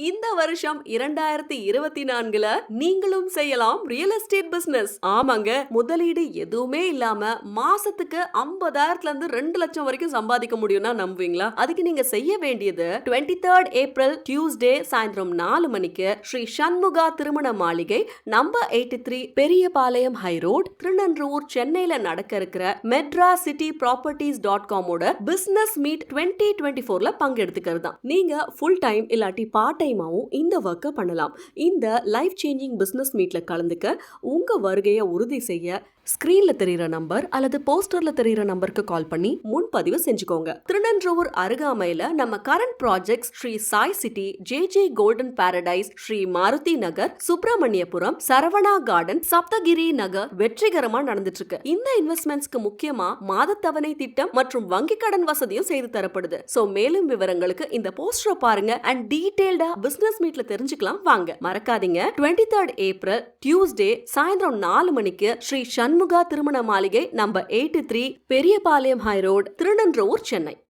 இந்த வருஷம் 2024ல நீங்களும் செய்யலாம் ரியல் எஸ்டேட் பிசினஸ். ஆமாங்க, முதலீடு எதுவுமே இல்லாம மாசத்துக்கு 50,000ல இருந்து 2 லட்சம் வரைக்கும் சம்பாதிக்க முடியும்னா நம்புவீங்களா? அதுக்கு நீங்க செய்ய வேண்டியது 23rd ஏப்ரல் டியூஸ்டே சாயந்தரம் 4 மணிக்கு ஸ்ரீ சண்முகா திருமண மாளிகை number 83 Periyapalayam high road, Thirunindravur, சென்னையில நடக்க இருக்கிற medracity.properties.com-ஓட பிசினஸ் மீட் 2024ல பங்கெடுத்துக்கிறது தான். நீங்க ஃபுல் டைம் இல்லாட்டி பார்ட் டைமாவும் இந்த ஒர்க்கை பண்ணலாம். இந்த லைஃப் சேஞ்சிங் பிசினஸ் மீட்ல கலந்துக்க உங்க வருகையை உறுதி செய்ய ஸ்கிரீன்ல தெரியுற நம்பர் அல்லது போஸ்டர்ல தெரியுற நம்பருக்கு கால் பண்ணி முன்பதிவு செஞ்சுக்கோங்க. திருநன்றூர் அருகாமையில நம்ம current projects Sri Sai city, J golden paradise, Sri Maruthi Nagar, Subramaniapuram, Saravana garden, Saptagiri Nagar வெற்றிகரமா நடந்துட்டு இருக்கு. இந்த இன்வெஸ்ட்மெண்ட்ஸ்க்கு முக்கியமா மாதத்தவணை திட்டம் மற்றும் வங்கி கடன் வசதியும் செய்து தரப்படுது. சோ மேலும் விவரங்களுக்கு இந்த போஸ்டரை பாருங்க அண்ட் டீடைல்டா பிசினஸ் மீட்ல தெரிஞ்சுக்கலாம். வாங்க, மறக்காதீங்க. 23rd ஏப்ரல் டியூஸ்டே சாயந்தரம் 4 மணிக்கு ஸ்ரீ சண்முகா திருமண மாளிகை number 83 Periyapalayam high road, Thirunindravur, Chennai.